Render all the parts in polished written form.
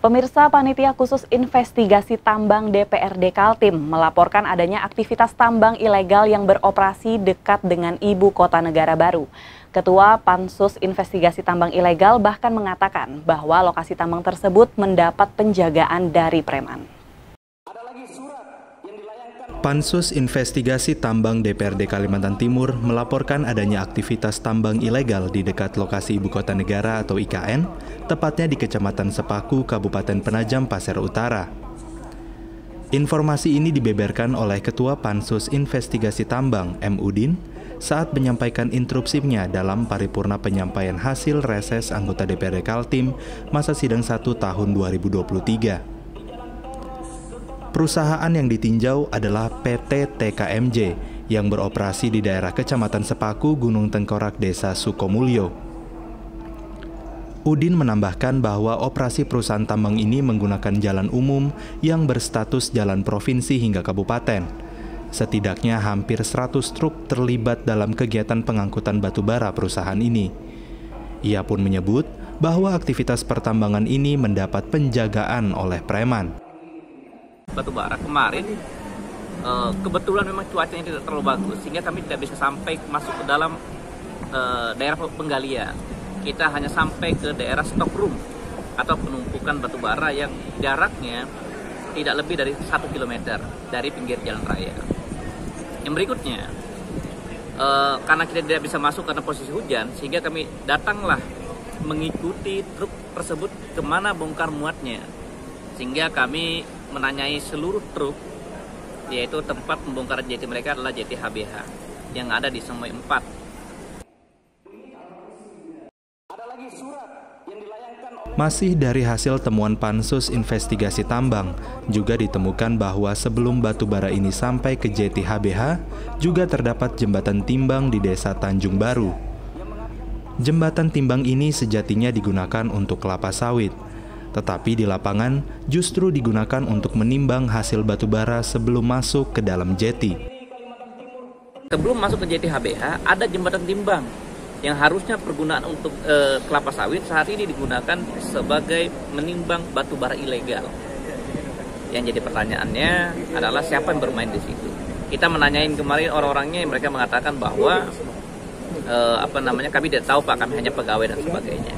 Pemirsa, Panitia Khusus Investigasi Tambang DPRD Kaltim melaporkan adanya aktivitas tambang ilegal yang beroperasi dekat dengan ibu kota negara baru. Ketua Pansus Investigasi Tambang Ilegal bahkan mengatakan bahwa lokasi tambang tersebut mendapat penjagaan dari preman. Pansus Investigasi Tambang DPRD Kalimantan Timur melaporkan adanya aktivitas tambang ilegal di dekat lokasi Ibu Kota Negara atau IKN, tepatnya di Kecamatan Sepaku, Kabupaten Penajam Pasir Utara. Informasi ini dibeberkan oleh Ketua Pansus Investigasi Tambang, M. Udin, saat menyampaikan instruksinya dalam paripurna penyampaian hasil reses anggota DPRD Kaltim masa sidang 1 tahun 2023. Perusahaan yang ditinjau adalah PT TKMJ yang beroperasi di daerah Kecamatan Sepaku, Gunung Tengkorak, Desa Sukomulyo. Udin menambahkan bahwa operasi perusahaan tambang ini menggunakan jalan umum yang berstatus jalan provinsi hingga kabupaten. Setidaknya hampir 100 truk terlibat dalam kegiatan pengangkutan batu bara perusahaan ini. Ia pun menyebut bahwa aktivitas pertambangan ini mendapat penjagaan oleh preman. Batu bara kemarin kebetulan memang cuacanya tidak terlalu bagus sehingga kami tidak bisa sampai masuk ke dalam daerah penggalian. Kita hanya sampai ke daerah stockroom atau penumpukan batu bara yang jaraknya tidak lebih dari 1 km dari pinggir jalan raya. Yang berikutnya, karena kita tidak bisa masuk karena posisi hujan, sehingga kami datanglah mengikuti truk tersebut kemana bongkar muatnya, sehingga kami menanyai seluruh truk, yaitu tempat pembongkaran jeti mereka adalah jeti HBH yang ada di Semoy 4. Masih dari hasil temuan Pansus Investigasi Tambang, juga ditemukan bahwa sebelum batu bara ini sampai ke jeti HBH, juga terdapat jembatan timbang di Desa Tanjung Baru. Jembatan timbang ini sejatinya digunakan untuk kelapa sawit, tetapi di lapangan justru digunakan untuk menimbang hasil batu bara sebelum masuk ke dalam jeti. Sebelum masuk ke jeti HBH, ada jembatan timbang yang harusnya pergunaan untuk kelapa sawit saat ini digunakan sebagai menimbang batu bara ilegal. Yang jadi pertanyaannya adalah siapa yang bermain di situ. Kita menanyain kemarin orang-orangnya, mereka mengatakan bahwa kami tidak tahu Pak, kami hanya pegawai dan sebagainya.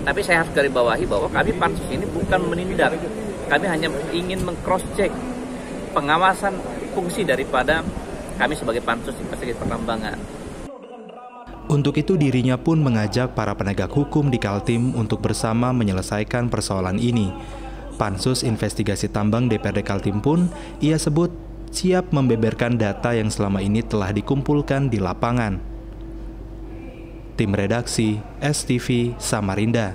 Tapi saya harus garisbawahi bahwa kami pansus ini bukan menindak, kami hanya ingin meng-cross-check pengawasan fungsi daripada kami sebagai pansus investigasi pertambangan. Untuk itu dirinya pun mengajak para penegak hukum di Kaltim untuk bersama menyelesaikan persoalan ini. Pansus Investigasi Tambang DPRD Kaltim pun ia sebut siap membeberkan data yang selama ini telah dikumpulkan di lapangan. Tim Redaksi STV Samarinda.